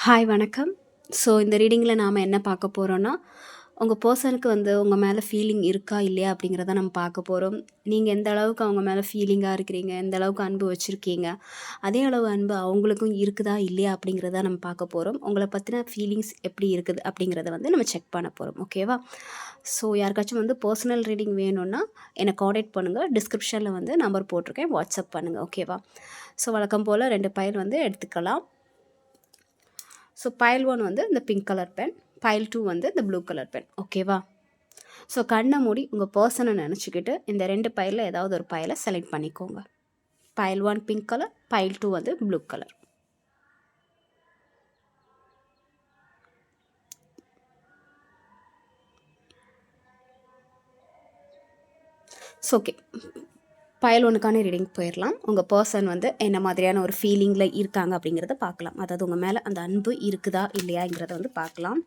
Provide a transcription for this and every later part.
Hi வணக்கம். So இந்த ரீடிங்கில் நாம் என்ன பார்க்க போகிறோன்னா, உங்கள் பர்சனுக்கு வந்து உங்கள் மேலே ஃபீலிங் இருக்கா இல்லையா அப்படிங்கிறத நம்ம பார்க்க போகிறோம். நீங்கள் எந்த அளவுக்கு அவங்க மேலே ஃபீலிங்காக இருக்கிறீங்க, எந்த அளவுக்கு அன்பு வச்சுருக்கீங்க, அதே அளவு அன்பு அவங்களுக்கும் இருக்குதா இல்லையா அப்படிங்கிறத நம்ம பார்க்க போகிறோம். உங்களை பற்றின ஃபீலிங்ஸ் எப்படி இருக்குது அப்படிங்கிறத வந்து நம்ம செக் பண்ண போகிறோம். ஓகேவா? ஸோ யாருக்காச்சும் வந்து பர்சனல் ரீடிங் வேணும்னா என்னை காண்டாக்ட் பண்ணுங்கள். டிஸ்கிரிப்ஷனில் வந்து நம்பர் போட்டிருக்கேன், வாட்ஸ்அப் பண்ணுங்கள். ஓகேவா? ஸோ வழக்கம் போல் 2 பைல் வந்து எடுத்துக்கலாம். ஸோ பைல் 1 வந்து இந்த பிங்க் கலர் பென், பைல் 2 வந்து இந்த ப்ளூ கலர் பென். ஓகேவா? ஸோ கண்ணை மூடி உங்கள் பர்சனை நினச்சிக்கிட்டு இந்த 2 பைலில் ஏதாவது ஒரு பைலை செலக்ட் பண்ணிக்கோங்க. பைல் 1 பிங்க் கலர், பைல் 2 வந்து blue colour. So okay, file 1க்கான ரீடிங் போயிடலாம். உங்கள் பர்சன் வந்து என்ன மாதிரியான ஒரு ஃபீலிங்கில் இருக்காங்க அப்படிங்கிறத பார்க்கலாம். அதாவது உங்கள் மேலே அந்த அன்பு இருக்குதா இல்லையாங்கிறத வந்து பார்க்கலாம்.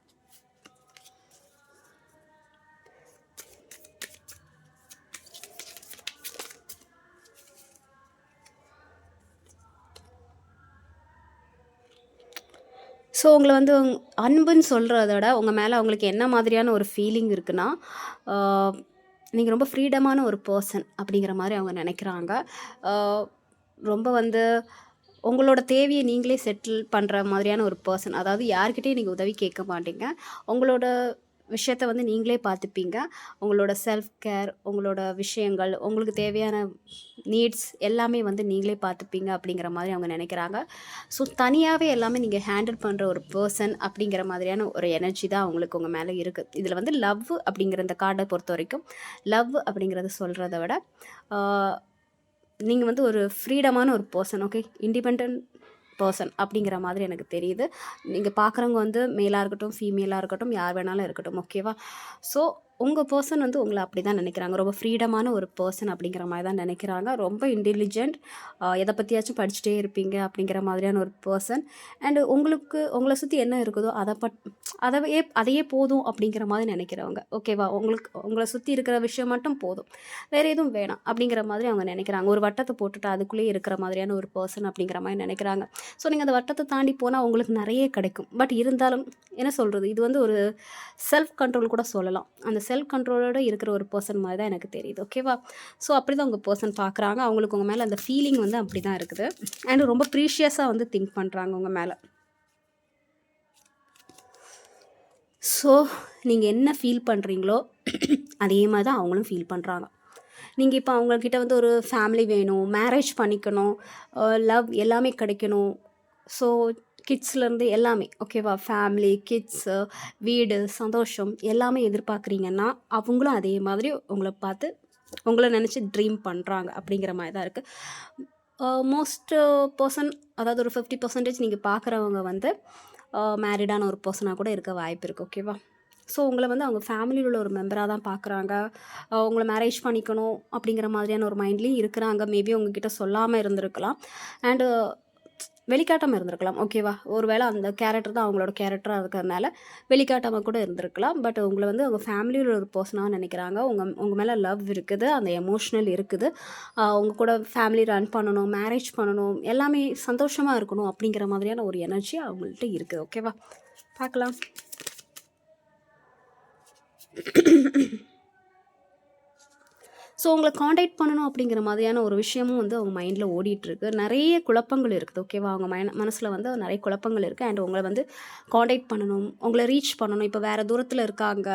ஸோ உங்களை வந்து அன்புன்னு சொல்கிறத விட உங்கள் மேலே அவங்களுக்கு என்ன மாதிரியான ஒரு ஃபீலிங் இருக்குன்னா, நீங்கள் ரொம்ப ஃப்ரீடமான ஒரு பர்சன் அப்படிங்கிற மாதிரி அவங்க நினைக்கிறாங்க. ரொம்ப வந்து உங்களோட தேவையை நீங்களே செட்டில் பண்ணுற மாதிரியான ஒரு பர்சன். அதாவது யார்கிட்டையும் நீங்கள் உதவி கேட்க மாட்டீங்க. உங்களோட விஷயத்த வந்து நீங்களே பார்த்துப்பீங்க. உங்களோட செல்ஃப் கேர், உங்களோட விஷயங்கள், உங்களுக்கு தேவையான நீட்ஸ் எல்லாமே வந்து நீங்களே பார்த்துப்பீங்க அப்படிங்கிற மாதிரி அவங்க நினைக்கிறாங்க. ஸோ தனியாகவே எல்லாமே நீங்கள் ஹேண்டில் பண்ணுற ஒரு பர்சன் அப்படிங்கிற மாதிரியான ஒரு எனர்ஜி தான் அவங்களுக்கு உங்கள் மேலே இருக்குது. இதில் வந்து லவ் அப்படிங்கிற இந்த கார்டை பொறுத்த வரைக்கும் லவ் அப்படிங்கிறத சொல்கிறத விட நீங்கள் வந்து ஒரு ஃப்ரீடமான ஒரு பர்சன். ஓகே, இண்டிபெண்ட் பர்சன் அப்படிங்கிற மாதிரி எனக்கு தெரியுது. நீங்கள் பார்க்குறவங்க வந்து மேலாக இருக்கட்டும், ஃபீமேலாக இருக்கட்டும், யார் வேணாலும் இருக்கட்டும். ஓகேவா? ஸோ உங்கள் பர்சன் வந்து உங்களை அப்படி தான் நினைக்கிறாங்க. ரொம்ப ஃப்ரீடமான ஒரு பர்சன் அப்படிங்கிற மாதிரி தான் நினைக்கிறாங்க. ரொம்ப இன்டெலிஜென்ட், எதை பற்றியாச்சும் படிச்சுட்டே இருப்பீங்க அப்படிங்கிற மாதிரியான ஒரு பர்சன். அண்டு உங்களை சுற்றி என்ன இருக்குதோ அதையே போதும் அப்படிங்கிற மாதிரி நினைக்கிறவங்க. ஓகேவா? உங்களை சுற்றி இருக்கிற விஷயம் மட்டும் போதும், வேறு எதுவும் வேணாம் அப்படிங்கிற மாதிரி அவங்க நினைக்கிறாங்க. ஒரு வட்டத்தை போட்டுட்டு அதுக்குள்ளேயே இருக்கிற மாதிரியான ஒரு பர்சன் அப்படிங்கிற மாதிரி நினைக்கிறாங்க. ஸோ நீங்கள் அந்த வட்டத்தை தாண்டி போனால் உங்களுக்கு நிறைய கிடைக்கும். பட் இருந்தாலும் என்ன சொல்கிறது, இது வந்து ஒரு செல்ஃப் கண்ட்ரோல் கூட சொல்லலாம். அந்த செல்ஃப் கண்ட்ரோலோடு இருக்கிற ஒரு பர்சன் மாதிரி தான் எனக்கு தெரியுது. ஓகேவா? ஸோ அப்படி தான் உங்கள் பர்சன் பார்க்குறாங்க. அவங்களுக்கு உங்கள் மேலே அந்த ஃபீலிங் வந்து அப்படி தான் இருக்குது. அண்ட் ரொம்ப ப்ரீஷியஸாக வந்து திங்க் பண்ணுறாங்க உங்கள் மேலே. ஸோ நீங்கள் என்ன ஃபீல் பண்ணுறீங்களோ அதே மாதிரி தான் அவங்களும் ஃபீல் பண்ணுறாங்க. நீங்கள் இப்போ அவங்கக்கிட்ட வந்து ஒரு ஃபேமிலி வேணும், மேரேஜ் பண்ணிக்கணும், லவ் எல்லாமே கிடைக்கணும். ஸோ கிட்ஸ்லேருந்து எல்லாமே ஓகேவா, ஃபேமிலி, கிட்ஸு, வீடு, சந்தோஷம் எல்லாமே எதிர்பார்க்குறீங்கன்னா அவங்களும் அதே மாதிரி உங்களை பார்த்து உங்களை நினச்சி ட்ரீம் பண்ணுறாங்க அப்படிங்கிற மாதிரி தான் இருக்குது. மோஸ்ட் பர்சன், அதாவது ஒரு 50% நீங்கள் பார்க்குறவங்க வந்து மேரிடான ஒரு பர்சனாக கூட இருக்க வாய்ப்பு இருக்குது. ஓகேவா? ஸோ உங்களை வந்து அவங்க ஃபேமிலியில் உள்ள ஒரு மெம்பராக தான் பார்க்குறாங்க. உங்களை மேரேஜ் பண்ணிக்கணும் அப்படிங்கிற மாதிரியான ஒரு மைண்ட்லேயும் இருக்கிறாங்க. மேபி உங்ககிட்ட சொல்லாமல் இருந்திருக்கலாம், அண்டு வெளிக்காட்டாமல் இருந்திருக்கலாம். ஓகேவா? ஒரு வேளை அந்த கேரக்டர் தான் அவங்களோட கேரக்டராக இருக்கிறதுனால வெளிக்காட்டாமல் கூட இருந்திருக்கலாம். பட் உங்களை வந்து அவங்க ஃபேமிலியில் ஒரு பர்சனாக நினைக்கிறாங்க. உங்கள் மேலே லவ் இருக்குது, அந்த எமோஷ்னல் இருக்குது. உங்கள் கூட ஃபேமிலி ரன் பண்ணணும், மேரேஜ் பண்ணணும், எல்லாமே சந்தோஷமாக இருக்கணும் அப்படிங்கிற மாதிரியான ஒரு எனர்ஜி அவங்கள்ட்ட இருக்குது. ஓகேவா? பார்க்கலாம். ஸோ உங்களை காண்டாக்ட் பண்ணணும் அப்படிங்கிற மாதிரியான ஒரு விஷயமும் வந்து அவங்க மைண்டில் ஓடிட்டுருக்கு. நிறைய குழப்பங்கள் இருக்குது. ஓகேவா? அவங்க மனசில் வந்து நிறைய குழப்பங்கள் இருக்குது. அண்ட் உங்களை வந்து காண்டாக்ட் பண்ணணும், உங்களை ரீச் பண்ணணும். இப்போ வேறு தூரத்தில் இருக்காங்க,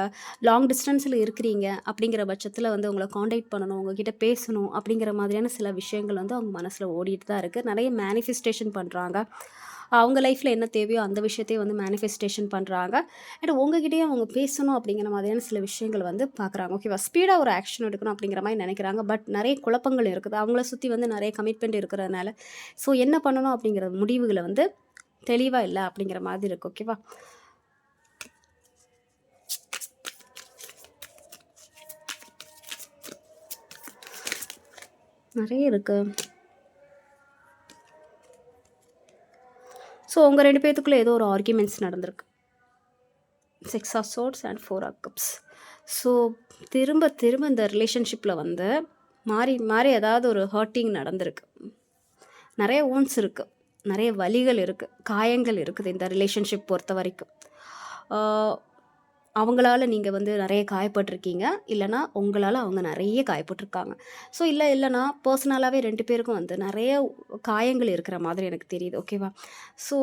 லாங் டிஸ்டன்ஸில் இருக்கிறீங்க அப்படிங்கிற பட்சத்தில் வந்து உங்களை காண்டாக்ட் பண்ணணும், உங்ககிட்ட பேசணும் அப்படிங்கிற மாதிரியான சில விஷயங்கள் வந்து அவங்க மனசில் ஓடிட்டு தான் இருக்குது. நிறைய மேனிஃபெஸ்டேஷன் பண்ணுறாங்க. அவங்க லைஃப்பில் என்ன தேவையோ அந்த விஷயத்தையும் வந்து மேனிஃபெஸ்டேஷன் பண்ணுறாங்க. அண்ட் உங்ககிட்டயே அவங்க பேசணும் அப்படிங்கிற மாதிரியான சில விஷயங்கள் வந்து பார்க்குறாங்க. ஓகேவா? ஸ்பீடாக ஒரு ஆக்ஷன் எடுக்கணும் அப்படிங்கிற மாதிரி நினைக்கிறாங்க. பட் நிறைய குழப்பங்கள் இருக்குது. அவங்கள சுற்றி வந்து நிறைய கமிட்மெண்ட் இருக்கிறதுனால ஸோ என்ன பண்ணணும் அப்படிங்கிற முடிவுகளை வந்து தெளிவாக இல்லை அப்படிங்கிற மாதிரி இருக்குது. ஓகேவா? நிறைய இருக்குது. ஸோ உங்கள் 2 பேத்துக்குள்ளே ஏதோ ஒரு ஆர்கியூமெண்ட்ஸ் நடந்திருக்கு. 6 of swords and 4 of cups. So திரும்ப திரும்ப இந்த ரிலேஷன்ஷிப்பில் வந்து மாறி மாறி ஏதாவது ஒரு ஹர்ட்டிங் நடந்திருக்கு. நிறைய ஓன்ஸ் இருக்குது. நிறைய வலிகள் இருக்குது, காயங்கள் இருக்குது இந்த ரிலேஷன்ஷிப் பொறுத்த வரைக்கும். அவங்களால நீங்கள் வந்து நிறைய காயப்பட்டிருக்கீங்க, இல்லைனா உங்களால் அவங்க நிறைய காயப்பட்டிருக்காங்க. ஸோ இல்லைனா பர்சனலாகவே 2 பேருக்கும் வந்து நிறைய காயங்கள் இருக்கிற மாதிரி எனக்கு தெரியுது. ஓகேவா? ஸோ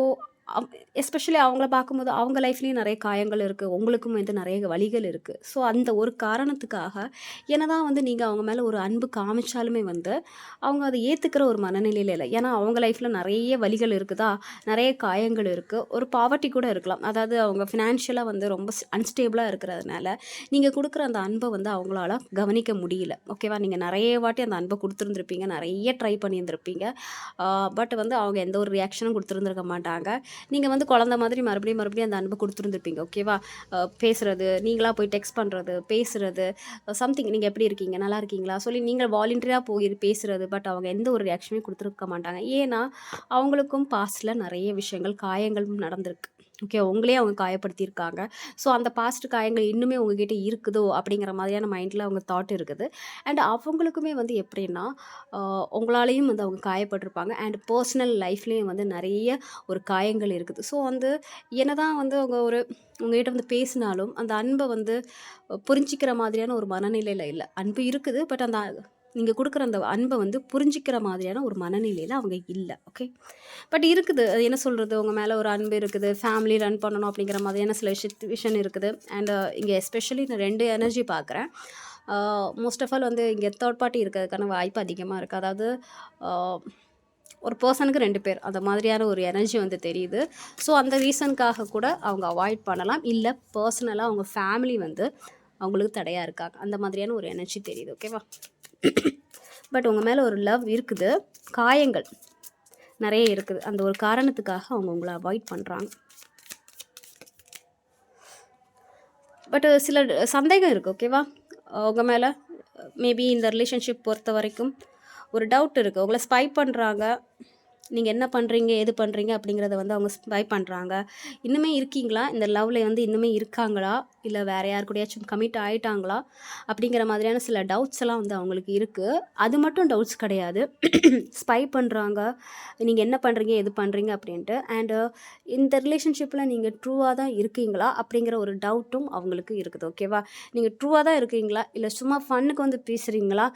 எஸ்பெஷலி அவங்கள பார்க்கும்போது அவங்க லைஃப்லேயும் நிறைய காயங்கள் இருக்குது, உங்களுக்கும் வந்து நிறைய வலிகள் இருக்குது. ஸோ அந்த ஒரு காரணத்துக்காக என்னதான் வந்து நீங்கள் அவங்க மேலே ஒரு அன்பு காமிச்சாலுமே வந்து அவங்க அதை ஏற்றுக்கிற ஒரு மனநிலையில் இல்லை. ஏன்னா அவங்க லைஃப்பில் நிறைய வலிகள் இருக்குதா, நிறைய காயங்கள் இருக்குது, ஒரு பாவர்ட்டி கூட இருக்கலாம். அதாவது அவங்க ஃபினான்ஷியலாக வந்து ரொம்ப அன்ஸ்டேபிளாக இருக்கிறதுனால நீங்கள் கொடுக்குற அந்த அன்பை வந்து அவங்களால கவனிக்க முடியல. ஓகேவா? நீங்கள் நிறைய வாட்டி அந்த அன்பை கொடுத்துருந்துருப்பீங்க, நிறைய ட்ரை பண்ணியிருந்திருப்பீங்க. பட் வந்து அவங்க எந்த ஒரு ரியாக்ஷனும் கொடுத்துருந்துருக்க மாட்டாங்க. நீங்கள் வந்து குழந்த மாதிரி மறுபடியும் அந்த அன்பை கொடுத்துருந்துருப்பீங்க. ஓகேவா? பேசுகிறது, நீங்களாக போய் டெக்ஸ்ட் பண்ணுறது, பேசுகிறது, சம்திங் நீங்கள் எப்படி இருக்கீங்க, நல்லா இருக்கீங்களா சொல்லி நீங்கள் வாலண்டியராக போய் பேசுகிறது. பட் அவங்க எந்த ஒரு ரியாக்ஷனுமே கொடுத்துருக்க மாட்டாங்க. ஏன்னா அவங்களுக்கும் பாஸ்டில் நிறைய விஷயங்கள், காயங்கள் நடந்திருக்கு. ஓகே, உங்களே அவங்க காயப்படுத்தியிருக்காங்க. ஸோ அந்த பாஸ்ட் காயங்கள் இன்னுமே உங்ககிட்ட இருக்குதோ அப்படிங்கிற மாதிரியான மைண்டில் அவங்க தாட் இருக்குது. அண்ட் அவங்களுக்குமே வந்து எப்படின்னா உங்களாலேயும் வந்து அவங்க காயப்பட்டிருப்பாங்க. அண்ட் பர்சனல் லைஃப்லேயும் வந்து நிறைய ஒரு காயங்கள் இருக்குது. ஸோ வந்து என்னதான் வந்து அவங்க உங்ககிட்ட வந்து பேசினாலும் அந்த அன்பை வந்து புரிஞ்சிக்கிற மாதிரியான ஒரு மனநிலையில் இல்லை. அன்பு இருக்குது, பட் அந்த நீங்கள் கொடுக்குற அந்த அன்பை வந்து புரிஞ்சிக்கிற மாதிரியான ஒரு மனநிலையில் அவங்க இல்லை. ஓகே, பட் இருக்குது, அது என்ன சொல்கிறது, உங்கள் மேலே ஒரு அன்பு இருக்குது, ஃபேமிலி ரன் பண்ணணும் அப்படிங்கிற மாதிரியான சில சிச்சுவேஷன் இருக்குது. அண்ட் இங்கே எஸ்பெஷலி நான் 2 எனர்ஜி பார்க்குறேன். மோஸ்ட் ஆஃப் ஆல் வந்து இங்கே தேர்ட் பார்ட்டி இருக்கிறதுக்கான வாய்ப்பு அதிகமாக இருக்குது. அதாவது ஒரு பர்சனுக்கு 2 பேர் அந்த மாதிரியான ஒரு எனர்ஜி வந்து தெரியுது. ஸோ அந்த ரீசனுக்காக கூட அவங்க அவாய்ட் பண்ணலாம், இல்லை பர்சனலாக அவங்க ஃபேமிலி வந்து அவங்களுக்கு தடையாக இருக்காங்க, அந்த மாதிரியான ஒரு எனர்ஜி தெரியுது. ஓகேவா? பட் உங்கள் மேலே ஒரு லவ் இருக்குது, காயங்கள் நிறைய இருக்குது, அந்த ஒரு காரணத்துக்காக அவங்க உங்களை அவாய்ட் பண்ணுறாங்க. பட் சில சந்தேகம் இருக்குது. ஓகேவா? உங்கள் மேலே மேபி இந்த ரிலேஷன்ஷிப் பொறுத்த வரைக்கும் ஒரு டவுட் இருக்குது. உங்களை ஸ்பை பண்ணுறாங்க, நீங்கள் என்ன பண்ணுறீங்க, எது பண்ணுறீங்க அப்படிங்கிறத வந்து அவங்க ஸ்பை பண்ணுறாங்க. இன்னுமே இருக்கீங்களா இந்த லவ்வில், வந்து இன்னுமே இருக்காங்களா, இல்லை வேறு யார் கூடயாச்சும் கமிட் ஆகிட்டாங்களா அப்படிங்கிற மாதிரியான சில டவுட்ஸ் எல்லாம் வந்து அவங்களுக்கு இருக்குது. அது மட்டும் டவுட்ஸ் கிடையாது, ஸ்பை பண்ணுறாங்க, நீங்கள் என்ன பண்ணுறீங்க, எது பண்ணுறீங்க அப்படின்ட்டு. அண்டு இந்த ரிலேஷன்ஷிப்பில் நீங்கள் ட்ரூவாக தான் இருக்கீங்களா அப்படிங்கிற ஒரு டவுட்டும் அவங்களுக்கு இருக்குது. ஓகேவா? நீங்கள் ட்ரூவாக தான் இருக்கீங்களா, இல்லை சும்மா ஃபன்னுக்கு வந்து பேசுகிறீங்களா,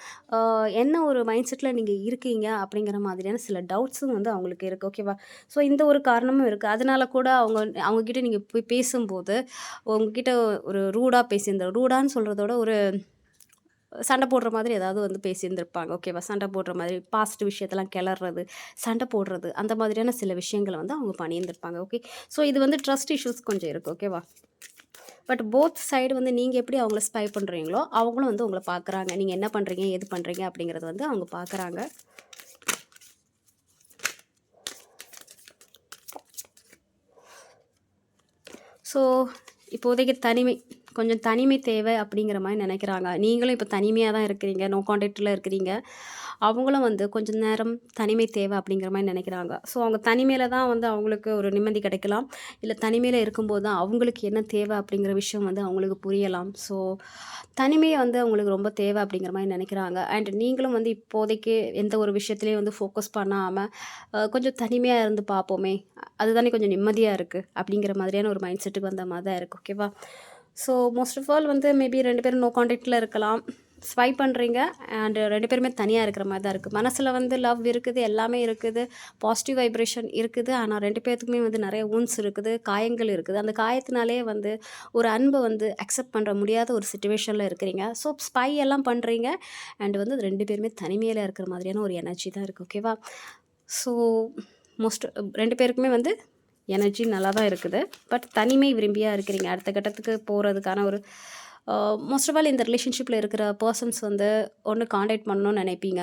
என்ன ஒரு மைண்ட் செட்டில் நீங்கள் இருக்கீங்க அப்படிங்கிற மாதிரியான சில டவுட்ஸும் வந்து அவங்களுக்கு இருக்குது. ஓகேவா? ஸோ இந்த ஒரு காரணமும் இருக்குது. அதனால கூட அவங்கக்கிட்ட நீங்கள் போய் பேசும்போது உங்ககிட்ட ஒரு ரூடாக ரூடான்னு சொல்கிறதோட ஒரு சண்டை போடுற மாதிரி ஏதாவது வந்து பேசியிருந்திருப்பாங்க. ஓகேவா? சண்டை போடுற மாதிரி, பாஸ்ட் விஷயத்தெல்லாம் கிளறது, சண்டை போடுறது, அந்த மாதிரியான சில விஷயங்களை வந்து அவங்க பண்ணியிருந்திருப்பாங்க. ஓகே, ஸோ இது வந்து ட்ரஸ்ட் இஷ்யூஸ் கொஞ்சம் இருக்குது. ஓகேவா? பட் போத் சைடு வந்து நீங்கள் எப்படி அவங்கள ஸ்பை பண்ணுறீங்களோ அவங்களும் வந்து உங்களை பார்க்குறாங்க, நீங்கள் என்ன பண்ணுறீங்க, எது பண்ணுறீங்க அப்படிங்கிறது வந்து அவங்க பார்க்குறாங்க. ஸோ இப்போதைக்கு கொஞ்சம் தனிமை தேவை அப்படிங்கிற மாதிரி நினைக்கிறாங்க. நீங்களும் இப்போ தனிமையாக தான் இருக்கிறீங்க, நோ கான்டாக்டில் இருக்கிறீங்க. அவங்களும் வந்து கொஞ்சம் நேரம் தனிமை தேவை அப்படிங்கிற மாதிரி நினைக்கிறாங்க. ஸோ அவங்க தனிமையில் தான் வந்து அவங்களுக்கு ஒரு நிம்மதி கிடைக்கலாம், இல்லை தனிமையில் இருக்கும்போது தான் அவங்களுக்கு என்ன தேவை அப்படிங்கிற விஷயம் வந்து அவங்களுக்கு புரியலாம். ஸோ தனிமையை வந்து அவங்களுக்கு ரொம்ப தேவை அப்படிங்கிற மாதிரி நினைக்கிறாங்க. அண்ட் நீங்களும் வந்து இப்போதைக்கு எந்த ஒரு விஷயத்துலேயும் வந்து ஃபோக்கஸ் பண்ணாமல் கொஞ்சம் தனிமையாக இருந்து பார்ப்போமே, அதுதானே கொஞ்சம் நிம்மதியாக இருக்குது அப்படிங்கிற மாதிரியான ஒரு மைண்ட் செட்டுக்கு வந்த மாதிரி தான் இருக்குது. ஓகேவா? ஸோ மோஸ்ட் ஆஃப் ஆல் வந்து மேபி 2 பேரும் நோ கான்டாக்டில் இருக்கலாம், ஸ்வை பண்ணுறீங்க, அண்ட் 2 பேருமே தனியாக இருக்கிற மாதிரி தான் இருக்குது. மனசில் வந்து லவ் இருக்குது, எல்லாமே இருக்குது, பாசிட்டிவ் வைப்ரேஷன் இருக்குது. ஆனால் 2 பேர்த்துக்குமே வந்து நிறைய ஊன்ஸ் இருக்குது, காயங்கள் இருக்குது. அந்த காயத்தினாலே வந்து ஒரு அன்பை வந்து அக்செப்ட் பண்ணுற முடியாத ஒரு சிச்சுவேஷனில் இருக்கிறீங்க. ஸோ ஸ்பை எல்லாம் பண்ணுறீங்க, அண்ட் வந்து 2 பேருமே தனிமையில் இருக்கிற மாதிரியான ஒரு எனர்ஜி தான் இருக்குது. ஓகேவா? ஸோ 2 பேருக்குமே வந்து எனர்ஜி நல்லா தான் இருக்குது, பட் தனிமை விரும்பியாக இருக்கிறீங்க. அடுத்த கட்டத்துக்கு போகிறதுக்கான ஒரு மோஸ்ட் ஆஃப் ஆல் இந்த ரிலேஷன்ஷிப்பில் இருக்கிற பர்சன்ஸ் வந்து ஒன்று காண்டாக்ட் பண்ணணும்னு நினைப்பீங்க.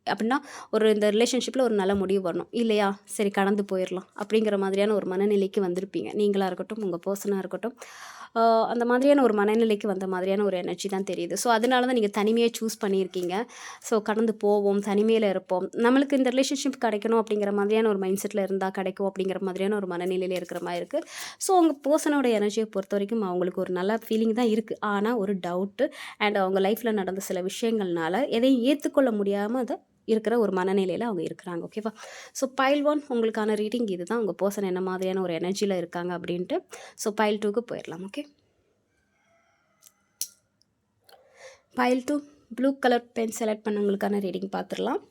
அப்படின்னா இந்த ரிலேஷன்ஷிப்பில் ஒரு நல்ல முடிவு வரணும், இல்லையா, சரி கடந்து போயிடலாம் அப்படிங்கிற மாதிரியான ஒரு மனநிலைக்கு வந்திருப்பீங்க. நீங்களாக இருக்கட்டும், உங்கள் பர்சனாக இருக்கட்டும், அந்த மாதிரியான ஒரு மனநிலைக்கு வந்த மாதிரியான ஒரு எனர்ஜி தான் தெரியுது. ஸோ அதனால தான் நீங்கள் தனிமையை சூஸ் பண்ணியிருக்கீங்க. ஸோ கடந்து போவோம், தனிமையில் இருப்போம், நம்மளுக்கு இந்த ரிலேஷன்ஷிப் கிடைக்கணும் அப்படிங்கிற மாதிரியான ஒரு மைண்ட் செட்டில் இருந்தால் கிடைக்கும் அப்படிங்கிற மாதிரியான ஒரு மனநிலையில் இருக்கிற மாதிரி இருக்குது. ஸோ உங்கள் பர்சனோட எனர்ஜியை பொறுத்த வரைக்கும் அவங்களுக்கு ஒரு நல்ல ஃபீலிங் தான் இருக்குது. ஆனால் ஒரு டவுட்டு அண்ட் அவங்க லைஃப்பில் நடந்த சில விஷயங்கள்னால எதையும் ஏற்றுக்கொள்ள முடியாமல் அதை இருக்கிற ஒரு மனநிலையில் அவங்க இருக்கிறாங்க. ஓகேவா? ஸோ பைல் 1 உங்களுக்கான ரீடிங் இது தான். உங்கள் பர்சன் என்ன மாதிரியான ஒரு எனர்ஜியில் இருக்காங்க அப்படின்ட்டு. ஸோ பைல் 2க்கு போயிடலாம். Okay, file 2 blue colour pen select பண்ணவங்களுக்கான ரீடிங் பார்த்துடலாம்.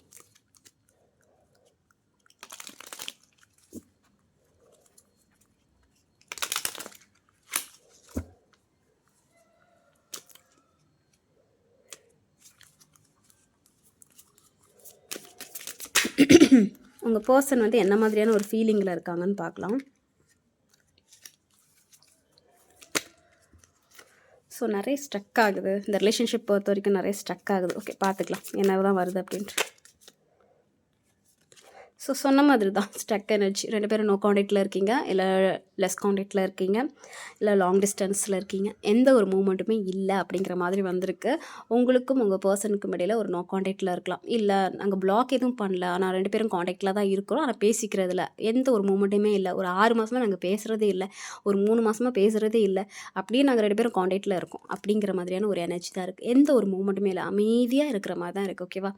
உங்கள் பர்சன் வந்து என்ன மாதிரியான ஒரு ஃபீலிங்கில் இருக்காங்கன்னு பார்க்கலாம். ஸோ நிறைய ஸ்ட்ரக் ஆகுது. இந்த ரிலேஷன்ஷிப் பொறுத்த வரைக்கும் நிறைய ஸ்ட்ரக் ஆகுது. ஓகே, பார்த்துக்கலாம் என்ன தான் வருது அப்படின்ட்டு. ஸோ சொன்ன மாதிரி தான் ஸ்ட்ரக் எனர்ஜி. 2 பேரும் நோ காண்டாக்டில் இருக்கீங்க, இல்லை லெஸ் காண்டாக்டில் இருக்கீங்க, இல்லை லாங் டிஸ்டன்ஸில் இருக்கீங்க. எந்த ஒரு மூமெண்ட்டுமே இல்லை அப்படிங்கிற மாதிரி வந்திருக்கு. உங்களுக்கும் உங்கள் பர்சனுக்கும் இடையில் ஒரு நோ காண்டாக்டில் இருக்கலாம். இல்லை நாங்கள் பிளாக் எதுவும் பண்ணல, ஆனால் 2 பேரும் காண்டாக்டில் தான் இருக்கிறோம், ஆனால் பேசிக்கிறதுல எந்த ஒரு மூமெண்ட்டுமே இல்லை. ஒரு 6 மாதமாக நாங்கள் பேசுகிறதே இல்லை, ஒரு 3 மாதமாக பேசுகிறதே இல்லை, அப்படியே நாங்கள் 2 பேரும் காண்டாக்டில் இருக்கோம் அப்படிங்கிற மாதிரியான ஒரு எனர்ஜி தான் இருக்குது. எந்த ஒரு மூமெண்ட்டுமே இல்லை, அமைதியாக இருக்கிற மாதிரி தான் இருக்குது. ஓகேவா?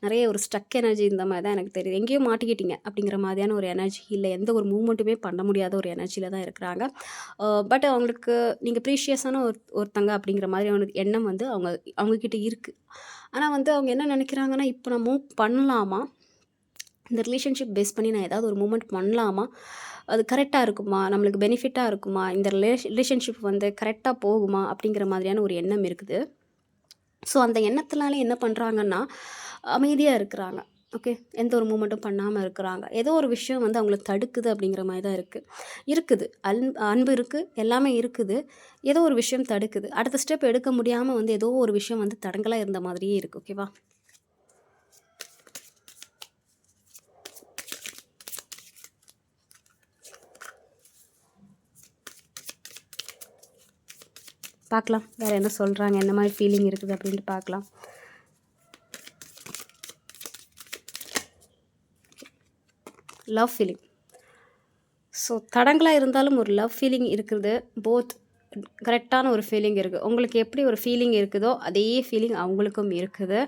நிறைய ஒரு ஸ்ட்ரக் எனர்ஜி இந்த மாதிரி தான் எனக்கு தெரியுது. எங்கேயும் மாட்டிக்கிட்டீங்க அப்படிங்கிற மாதிரியான ஒரு எனர்ஜி இல்லை, எந்த ஒரு மூமெண்ட்டுமே பண்ண முடியாத ஒரு எனர்ஜியில் தான் இருக்கிறாங்க. பட் அவங்களுக்கு நீங்கள் ப்ரீஷியஸான ஒருத்தங்க அப்படிங்கிற மாதிரியான எண்ணம் வந்து அவங்கக்கிட்ட இருக்குது. ஆனால் வந்து அவங்க என்ன நினைக்கிறாங்கன்னா, இப்போ நான் மூவ் பண்ணலாமா, இந்த ரிலேஷன்ஷிப் பேஸ் பண்ணி நான் ஏதாவது ஒரு மூமெண்ட் பண்ணலாமா, அது கரெக்டாக இருக்குமா, நம்மளுக்கு பெனிஃபிட்டாக இருக்குமா, இந்த ரிலேஷன்ஷிப் வந்து கரெக்டாக போகுமா அப்படிங்கிற மாதிரியான ஒரு எண்ணம் இருக்குது. ஸோ அந்த எண்ணத்தினால என்ன பண்ணுறாங்கன்னா, அமைதியாக இருக்கிறாங்க. ஓகே, எந்த ஒரு மூமெண்ட்டும் பண்ணாமல் இருக்கிறாங்க. ஏதோ ஒரு விஷயம் வந்து அவங்கள தடுக்குது அப்படிங்கிற மாதிரி தான் இருக்குது. அன்பு இருக்குது, எல்லாமே இருக்குது, ஏதோ ஒரு விஷயம் தடுக்குது. அடுத்த ஸ்டெப் எடுக்க முடியாமல் வந்து ஏதோ ஒரு விஷயம் வந்து தடங்கலாக இருந்த மாதிரியே இருக்குது. ஓகேவா? பார்க்கலாம் வேறு என்ன சொல்கிறாங்க, என்ன மாதிரி ஃபீலிங் இருக்குது அப்படின்ட்டு பார்க்கலாம். Love feeling. ஸோ தடங்களாக இருந்தாலும் ஒரு லவ் ஃபீலிங் இருக்குது. போத் கரெக்டான ஒரு ஃபீலிங் இருக்குது. உங்களுக்கு எப்படி ஒரு ஃபீலிங் இருக்குதோ அதே ஃபீலிங் அவங்களுக்கும் இருக்குது.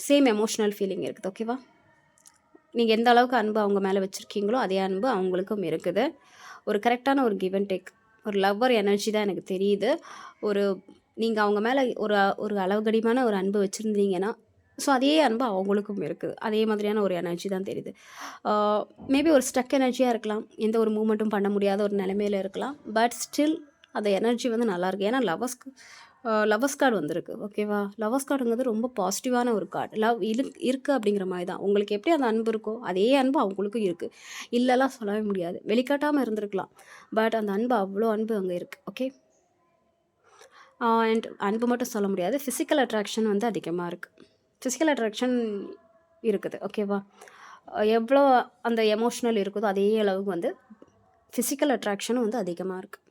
சேம் எமோஷ்னல் ஃபீலிங் இருக்குது. ஓகேவா? நீங்கள் எந்த அளவுக்கு அன்பு அவங்க மேலே வச்சுருக்கீங்களோ அதே அன்பு அவங்களுக்கும் இருக்குது. ஒரு கரெக்டான ஒரு கிவ் அண்ட் டேக், ஒரு லவ்வர் எனர்ஜி தான் எனக்கு தெரியுது. நீங்கள் அவங்க மேலே ஒரு அளவுகடிமான ஒரு அன்பு வச்சுருந்தீங்கன்னா, ஸோ அதே அன்பு அவங்களுக்கும் இருக்குது. அதே மாதிரியான ஒரு எனர்ஜி தான் தெரியுது. மேபி ஒரு ஸ்டக் எனர்ஜியாக இருக்கலாம், எந்த ஒரு மூமெண்ட்டும் பண்ண முடியாத ஒரு நிலைமையில் இருக்கலாம். பட் ஸ்டில் அந்த எனர்ஜி வந்து நல்லாயிருக்கு. ஏன்னா லவ்வர்ஸ் கார்டு வந்திருக்கு. ஓகேவா? லவ்வர்ஸ் கார்டுங்கிறது ரொம்ப பாசிட்டிவான ஒரு கார்டு. லவ் இருக்குது அப்படிங்கிற மாதிரி தான். உங்களுக்கு எப்படி அந்த அன்பு இருக்கோ அதே அன்பு அவங்களுக்கும் இருக்குது. இல்லைலாம் சொல்லவே முடியாது. வெளிக்காட்டாமல் இருந்திருக்கலாம், பட் அந்த அன்பு அவ்வளோ அன்பு அங்கே இருக்குது. ஓகே, அண்ட் அன்பு மட்டும் சொல்ல முடியாது, ஃபிசிக்கல் அட்ராக்ஷன் வந்து அதிகமாக இருக்குது. ஃபிசிக்கல் அட்ராக்ஷன் இருக்குது. ஓகேவா? எவ்வளோ அந்த எமோஷ்னல் இருக்குதோ அதே அளவுக்கு வந்து ஃபிசிக்கல் அட்ராக்ஷனும் வந்து அதிகமாக இருக்குது.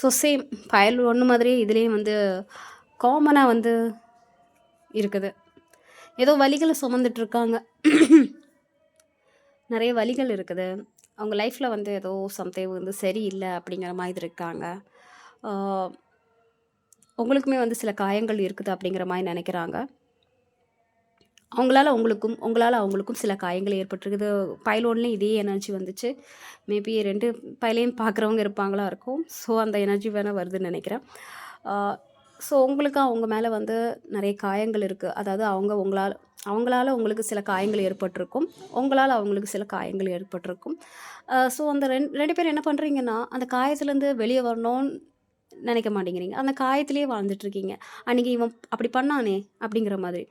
ஸோ சேம் ஃபைல் 1 மாதிரியே இதுலேயும் வந்து காமனாக வந்து இருக்குது. ஏதோ வலிகளை சுமந்துட்டுருக்காங்க. நிறைய வலிகள் இருக்குது. அவங்க லைஃப்பில் வந்து ஏதோ சம்திங் வந்து சரியில்லை அப்படிங்கிற மாதிரி இருக்காங்க. உங்களுக்குமே வந்து சில காயங்கள் இருக்குது அப்படிங்கிற மாதிரி நினைக்கிறாங்க. உங்களால் அவங்களுக்கும் சில காயங்கள் ஏற்பட்டிருக்குது. பைல் 1லேயும் இதே எனர்ஜி வந்துச்சு. மேபி 2 பைலையும் பார்க்குறவங்க இருப்பாங்களா இருக்கும். ஸோ அந்த எனர்ஜி வேணால் வருதுன்னு நினைக்கிறேன். ஸோ உங்களுக்கு அவங்க மேலே வந்து நிறைய காயங்கள் இருக்குது. அதாவது அவங்களால உங்களுக்கு சில காயங்கள் ஏற்பட்டிருக்கும், உங்களால் அவங்களுக்கு சில காயங்கள் ஏற்பட்டிருக்கும். ஸோ அந்த 2 பேர் என்ன பண்ணுறீங்கன்னா, அந்த காயத்துலேருந்து வெளியே வரணும்னு நினைக்க மாட்டேங்கிறீங்க. அந்த காயத்திலேயே வாழ்ந்துட்டுருக்கீங்க. அன்றைக்கி இவன் அப்படி பண்ணானே அப்படிங்கிற மாதிரி,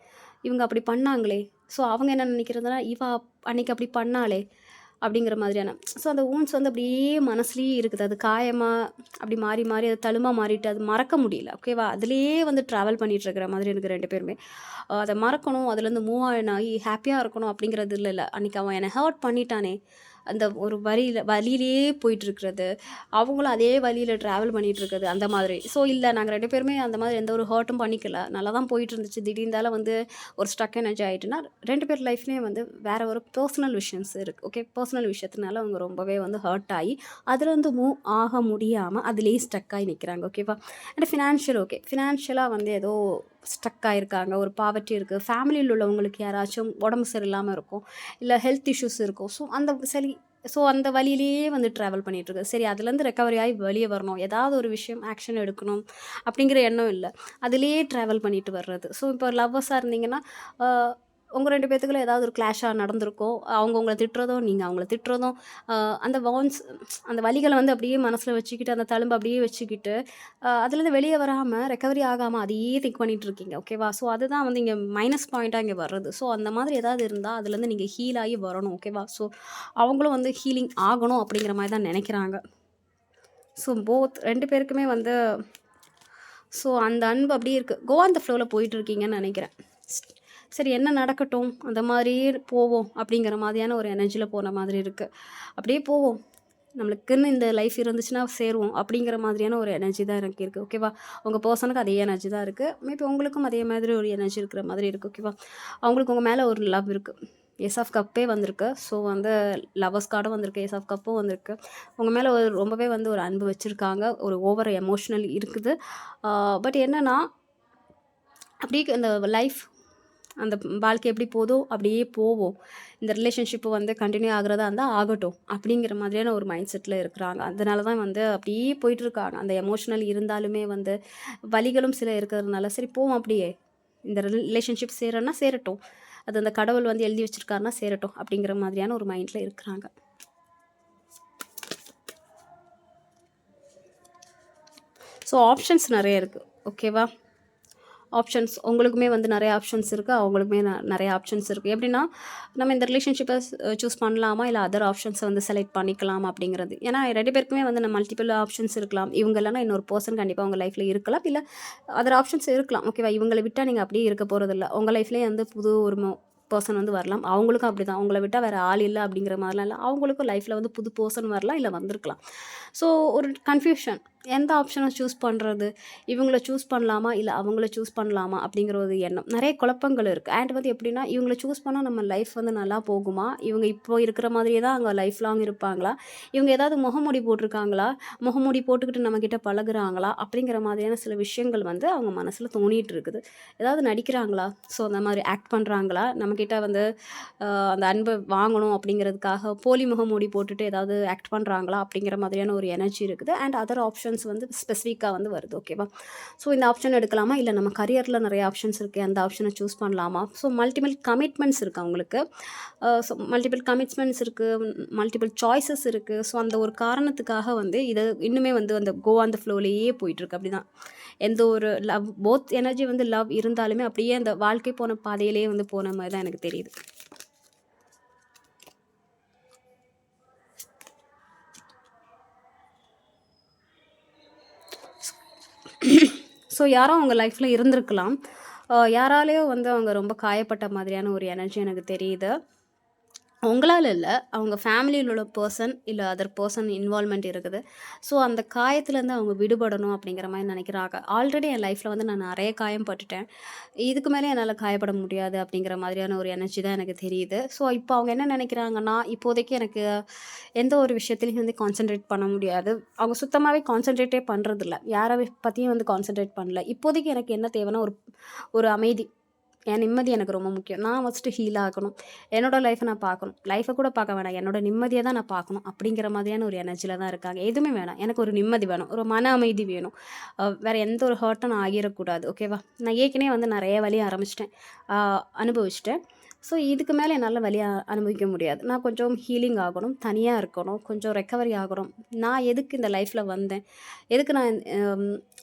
இவங்க அப்படி பண்ணாங்களே, ஸோ அவங்க என்ன நினைக்கிறதுனா, அன்றைக்கி அப்படி பண்ணாலே அப்படிங்கிற மாதிரியான, ஸோ அந்த ஊன்ஸ் வந்து அப்படியே மனசுலேயே இருக்குது. அது காயமாக அப்படி மாறி மாறி அது தழுமாக மாறிட்டு அது மறக்க முடியல. ஓகேவா? அதுலேயே வந்து ட்ராவல் பண்ணிகிட்ருக்கிற மாதிரி எனக்கு 2 பேருமே. அதை மறக்கணும், அதுலேருந்து மூவ் ஆன் ஆகி ஹாப்பியாக இருக்கணும் அப்படிங்கிறது இல்லை. அன்றைக்கி அவன் என்னை ஹர்ட் பண்ணிட்டானே அந்த ஒரு வழியிலேயே போயிட்டுருக்கிறது, அவங்களும் அதே வழியில் ட்ராவல் பண்ணிகிட்ருக்குது அந்த மாதிரி. ஸோ இல்லை, நாங்கள் 2 பேருமே அந்த மாதிரி எந்த ஒரு ஹர்ட்டும் பண்ணிக்கல, நல்லா தான் போயிட்டு இருந்துச்சு. திடீர்ந்தால வந்து ஒரு ஸ்டக் எனர்ஜி ஆகிட்டுனா 2 பேர் லைஃப்லேயும் வந்து வேறு ஒரு பர்சனல் விஷயம்ஸ் இருக்குது. ஓகே, பர்சனல் விஷயத்தினால அவங்க ரொம்பவே வந்து ஹர்ட் ஆகி அதுலேருந்து மூவ் ஆக முடியாமல் அதுலேயே ஸ்டக் ஆகி நிற்கிறாங்க. ஓகேவா? அண்ட் ஃபினான்ஷியலாக வந்து ஏதோ ஸ்டக் ஆகிருக்காங்க. ஒரு பாவர்ட்டி இருக்குது. ஃபேமிலியில் உள்ளவங்களுக்கு யாராச்சும் உடம்பு சரியில்லாமல் இருக்கும், இல்லை ஹெல்த் இஷ்யூஸ் இருக்கும். ஸோ அந்த வழியிலேயே வந்து ட்ராவல் பண்ணிகிட்ருக்கு. சரி, அதுலேருந்து ரெக்கவரி ஆகி வெளியே வரணும், ஏதாவது ஒரு விஷயம் ஆக்ஷன் எடுக்கணும் அப்படிங்கிற எண்ணம் இல்லை, அதுலேயே ட்ராவல் பண்ணிட்டு வர்றது. ஸோ இப்போ லவ்வர்ஸாக இருந்தீங்கன்னா உங்கள் 2 பேத்துக்குள்ள ஏதாவது ஒரு கிளாஷாக நடந்திருக்கும். அவங்க உங்களை திட்டுறதும், நீங்கள் அவங்கள திட்டுறதும், அந்த அந்த வலிகளை வந்து அப்படியே மனசில் வச்சுக்கிட்டு, அந்த தழும்பு அப்படியே வச்சுக்கிட்டு, அதுலேருந்து வெளியே வராமல் ரெக்கவரி ஆகாமல் அதையே திங்க் பண்ணிகிட்டு இருக்கீங்க. ஓகேவா? ஸோ அதுதான் வந்து இங்கே மைனஸ் பாயிண்ட்டாக இங்கே வர்றது. ஸோ அந்த மாதிரி ஏதாவது இருந்தால் அதுலேருந்து நீங்கள் ஹீல் ஆகி வரணும். ஓகேவா? ஸோ அவங்களும் வந்து ஹீலிங் ஆகணும் அப்படிங்கிற மாதிரி தான் நினைக்கிறாங்க. ஸோ 2 பேருக்குமே வந்து ஸோ அந்த அன்பு அப்படியே இருக்குது. கோ ஆன் த ஃப்ளோவில் போயிட்டுருக்கீங்கன்னு நினைக்கிறேன். சரி, என்ன நடக்கட்டும், அந்த மாதிரியே போவோம் அப்படிங்கிற மாதிரியான ஒரு எனர்ஜியில் போன மாதிரி இருக்குது. அப்படியே போவோம், நம்மளுக்குன்னு இந்த லைஃப் இருந்துச்சுன்னா சேருவோம் அப்படிங்கிற மாதிரியான ஒரு எனர்ஜி தான் எனக்கு இருக்குது. ஓகேவா? உங்கள் பர்சனுக்கு அதே எனர்ஜி தான் இருக்குது. மேபி உங்களுக்கும் அதே மாதிரி ஒரு எனர்ஜி இருக்கிற மாதிரி இருக்குது. ஓகேவா? அவங்களுக்கு உங்கள் மேலே ஒரு லவ் இருக்குது. ஏஸ் ஆஃப் கப்பே வந்திருக்கு. ஸோ வந்து லவ்வர்ஸ் கார்டும் வந்திருக்கு, ஏஸ் ஆஃப் கப்பும் வந்திருக்கு. உங்கள் மேலே ரொம்பவே வந்து ஒரு அன்பு வச்சுருக்காங்க, ஒரு ஓவர் எமோஷ்னல் இருக்குது. பட் என்னென்னா, அப்படியே அந்த லைஃப், அந்த வாழ்க்கை எப்படி போதோ அப்படியே போவோம், இந்த ரிலேஷன்ஷிப்பு வந்து கண்டினியூ ஆகிறதா இருந்தால் ஆகட்டும் அப்படிங்கிற மாதிரியான ஒரு மைண்ட் செட்டில் இருக்கிறாங்க. அதனால தான் வந்து அப்படியே போயிட்டுருக்காங்க. அந்த எமோஷ்னல் இருந்தாலுமே வந்து வலிகளும் சில இருக்கிறதுனால சரி போவோம், அப்படியே இந்த ரிலேஷன்ஷிப் சேரன்னா சேரட்டும், அது அந்த கடவுள் வந்து எழுதி வச்சுருக்காருன்னா சேரட்டும் அப்படிங்கிற மாதிரியான ஒரு மைண்டில் இருக்கிறாங்க. ஸோ ஆப்ஷன்ஸ் நிறைய இருக்குது. ஓகேவா? ஆப்ஷன்ஸ் உங்களுக்குமே வந்து நிறைய ஆப்ஷன்ஸ் இருக்குது, அவங்களுக்குமே நிறைய ஆப்ஷன்ஸ் இருக்குது. எப்படின்னா, நம்ம இந்த ரிலேஷன்ஷிப்பை சூஸ் பண்ணலாமா, இல்லை அதர் ஆப்ஷன்ஸை வந்து செலக்ட் பண்ணிக்கலாம் அப்படிங்கிறது. ஏன்னா 2 பேருக்குமே வந்து நம்ம மல்டிபிள் ஆப்ஷன்ஸ் இருக்கலாம். இவங்க இல்லைனா இன்னொரு பர்சன் கண்டிப்பாக உங்கள் லைஃப்பில் இருக்கலாம், இல்லை அதர் ஆப்ஷன்ஸ் இருக்கலாம். ஓகேவா? இவங்களை விட்டால் நீங்கள் அப்படியே இருக்க போகிறதில்ல. உங்கள் லைஃப்லேயே வந்து புது ஒரு பர்சன் வந்து வரலாம். அவங்களுக்கும் அப்படி தான், உங்களை விட்டால் வேறு ஆள் இல்லை அப்படிங்கிற மாதிரிலாம் இல்லை. அவங்களுக்கும் லைஃப்பில் வந்து புது பர்சன் வரலாம், இல்லை வந்திருக்கலாம். ஸோ ஒரு கன்ஃபியூஷன், எந்த ஆப்ஷனை சூஸ் பண்ணுறது, இவங்கள சூஸ் பண்ணலாமா, இல்லை அவங்கள சூஸ் பண்ணலாமா அப்படிங்கிற ஒரு எண்ணம், நிறைய குழப்பங்கள் இருக்குது. அண்ட் வந்து எப்படின்னா, இவங்கள சூஸ் பண்ணால் நம்ம லைஃப் வந்து நல்லா போகுமா, இவங்க இப்போ இருக்கிற மாதிரியே தான் அங்கே லைஃப் லாங் இருப்பாங்களா, இவங்க ஏதாவது முகமூடி போட்டிருக்காங்களா, முகமூடி போட்டுக்கிட்டு நம்மக்கிட்ட பழகுறாங்களா அப்படிங்கிற மாதிரியான சில விஷயங்கள் வந்து அவங்க மனசில் தோணிகிட்டு இருக்குது. ஏதாவது நடிக்கிறாங்களா, ஸோ அந்த மாதிரி ஆக்ட் பண்ணுறாங்களா, நம்மக்கிட்ட வந்து அந்த அன்பை வாங்கணும் அப்படிங்கிறதுக்காக போலி முகமூடி போட்டுட்டு ஏதாவது ஆக்ட் பண்ணுறாங்களா அப்படிங்கிற மாதிரியான ஒரு எனர்ஜி இருக்குது. அண்ட் அதர் ஆப்ஷன்ஸ் வந்து ஸ்பெசிஃபிக்காக வந்து வருது. ஓகேவா? ஸோ இந்த ஆப்ஷன் எடுக்கலாமா, இல்லை நம்ம கரியரில் நிறைய ஆப்ஷன்ஸ் இருக்குது, அந்த ஆப்ஷனை சூஸ் பண்ணலாமா. ஸோ மல்டிபிள் கமிட்மெண்ட்ஸ் இருக்குது அவங்களுக்கு. ஸோ மல்டிபிள் கமிட்மெண்ட்ஸ் இருக்குது, மல்டிபிள் சாய்ஸஸ் இருக்குது. ஸோ அந்த ஒரு காரணத்துக்காக வந்து இதை இன்னுமே வந்து அந்த கோ ஆன் த ஃப்ளோலேயே போயிட்டுருக்கு. அப்படி தான் எந்த ஒரு லவ், போத் எனர்ஜி வந்து லவ் இருந்தாலுமே அப்படியே அந்த வாழ்க்கை போன பாதையிலே வந்து போன மாதிரி தான் எனக்கு தெரியுது. ஸோ யாரோ அவங்க லைஃப்பில் இருந்திருக்கலாம், யாராலேயோ வந்து அவங்க ரொம்ப காயப்பட்ட மாதிரியான ஒரு எனர்ஜி எனக்கு தெரியுது. உங்களால் இல்லை, அவங்க ஃபேமிலியில் உள்ள பர்சன் இல்லை அதர் பர்சன் இன்வால்மெண்ட் இருக்குது. ஸோ அந்த காயத்துலேருந்து அவங்க விடுபடணும் அப்படிங்கிற மாதிரி நினைக்கிறாங்க. ஆல்ரெடி என் லைஃப்பில் வந்து நான் நிறைய காயம் பட்டுட்டேன், இதுக்கு மேலே என்னால் காயப்பட முடியாது அப்படிங்கிற மாதிரியான ஒரு எனர்ஜி தான் எனக்கு தெரியுது. ஸோ இப்போ அவங்க என்ன நினைக்கிறாங்கன்னா, இப்போதைக்கு எனக்கு எந்த ஒரு விஷயத்துலையும் வந்து கான்சென்ட்ரேட் பண்ண முடியாது. அவங்க சுத்தமாகவே கான்சென்ட்ரேட்டே பண்ணுறதில்ல, யாரை பற்றியும் வந்து கான்சென்ட்ரேட் பண்ணல. இப்போதைக்கு எனக்கு என்ன தேவைன்னா ஒரு அமைதி, என் நிம்மதி எனக்கு ரொம்ப முக்கியம். நான் ஃபஸ்ட்டு ஹீல் ஆகணும், என்னோடய லைஃப்பை நான் பார்க்கணும். லைஃப்பை கூட பார்க்க வேணாம், என்னோடய நிம்மதியை தான் நான் பார்க்கணும் அப்படிங்கிற மாதிரியான ஒரு எனர்ஜியில் தான் இருக்காங்க. எதுவுமே வேணாம், எனக்கு ஒரு நிம்மதி வேணும், ஒரு மன அமைதி வேணும், வேறு எந்த ஒரு ஹர்ட்டும் நான் ஆகிடக்கூடாது. ஓகேவா? நான் ஏற்கனவே வந்து நிறைய வழி ஆரம்பிச்சிட்டேன், அனுபவிச்சிட்டேன். ஸோ இதுக்கு மேலே என்னால் வழி அனுபவிக்க முடியாது. நான் கொஞ்சம் ஹீலிங் ஆகணும், தனியாக இருக்கணும், கொஞ்சம் ரெக்கவரி ஆகணும். நான் எதுக்கு இந்த லைஃப்பில் வந்தேன், எதுக்கு நான்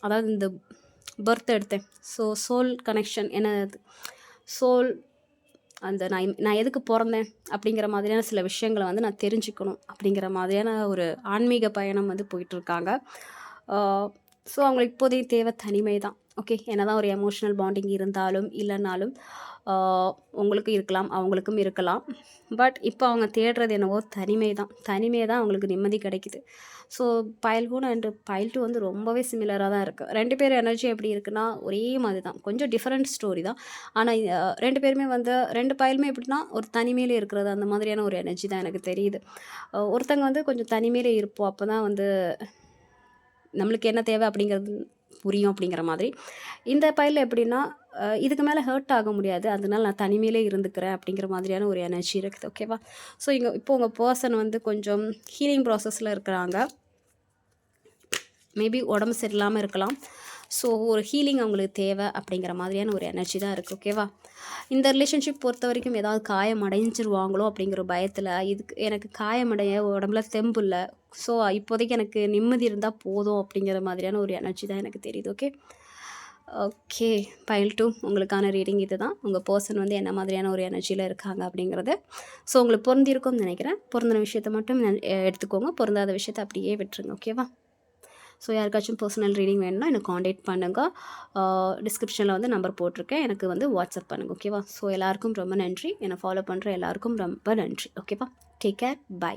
அதாவது இந்த பர்த் எடுத்தேன், ஸோ சோல் கனெக்ஷன் என்னது, சோல் அந்த நான் எதுக்கு பிறந்தேன் அப்படிங்கிற மாதிரியான சில விஷயங்களை வந்து நான் தெரிஞ்சுக்கணும் அப்படிங்கிற மாதிரியான ஒரு ஆன்மீக பயணம் வந்து போயிட்டுருக்காங்க. ஸோ அவங்களுக்கு இப்போதைய தேவை தனிமை தான். ஓகே, என்ன தான் ஒரு எமோஷ்னல் பாண்டிங் இருந்தாலும் இல்லைனாலும் உங்களுக்கு இருக்கலாம், அவங்களுக்கும் இருக்கலாம். பட் இப்போ அவங்க தேடுறது என்னவோ தனிமை தான் அவங்களுக்கு நிம்மதி கிடைக்குது. ஸோ பைல் 1 அண்ட் பைல் 2 வந்து ரொம்பவே சிமிலராக தான் இருக்குது. 2 பேர் எனர்ஜி எப்படி இருக்குன்னா ஒரே மாதிரி தான், கொஞ்சம் டிஃப்ரெண்ட் ஸ்டோரி தான். ஆனால் 2 பேருமே வந்து 2 பைலுமே எப்படின்னா ஒரு தனிமையிலே இருக்கிறது, அந்த மாதிரியான ஒரு எனர்ஜி தான் எனக்கு தெரியுது. ஒருத்தங்க வந்து கொஞ்சம் தனிமையிலே இருப்போம், அப்போ தான் வந்து நம்மளுக்கு என்ன தேவை அப்படிங்கிறது புரியும் அப்படிங்கிற மாதிரி. இந்த பைலில் எப்படின்னா இதுக்கு மேலே ஹர்ட் ஆக முடியாது, அதனால நான் தனிமையிலே இருந்துக்கிறேன் அப்படிங்கிற மாதிரியான ஒரு எனர்ஜி இருக்குது. ஓகேவா? ஸோ இப்போ உங்கள் பர்சன் வந்து கொஞ்சம் ஹீலிங் ப்ராசஸில் இருக்கிறாங்க. மேபி உடம்பு சரியில்லாமல் இருக்கலாம். ஸோ ஒரு ஹீலிங் அவங்களுக்கு தேவை அப்படிங்கிற மாதிரியான ஒரு எனர்ஜி தான் இருக்குது. ஓகேவா? இந்த ரிலேஷன்ஷிப் பொறுத்த வரைக்கும் ஏதாவது காயம் அடைஞ்சிருவாங்களோ அப்படிங்கிற பயத்தில், இதுக்கு எனக்கு காயமடைய உடம்புல தெம்பு இல்லை, ஸோ இப்போதைக்கு எனக்கு நிம்மதி இருந்தால் போதும் அப்படிங்கிற மாதிரியான ஒரு எனர்ஜி தான் எனக்கு தெரியுது. ஓகே பைல் 2 உங்களுக்கான ரீடிங் இது தான். உங்கள் பர்சன் வந்து என்ன மாதிரியான ஒரு எனர்ஜியில் இருக்காங்க அப்படிங்கிறது. ஸோ உங்களுக்கு பொருந்திருக்கும்னு நினைக்கிறேன். பொருந்தின விஷயத்தை மட்டும் எடுத்துக்கோங்க, பொருந்தாத விஷயத்தை அப்படியே விட்டுருங்க. ஓகேவா? ஸோ யாருக்காச்சும் பர்சனல் ரீடிங் வேணும்னா எனக்கு காண்டாக்ட் பண்ணுங்கள். டிஸ்கிரிப்ஷனில் வந்து நம்பர் போட்டிருக்கேன், எனக்கு வந்து வாட்ஸ்அப் பண்ணுங்கள். ஓகேவா? ஸோ எல்லாருக்கும் ரொம்ப நன்றி. என்னை ஃபாலோ பண்ணுற எல்லாருக்கும் ரொம்ப நன்றி. ஓகேவா? Take care. பை.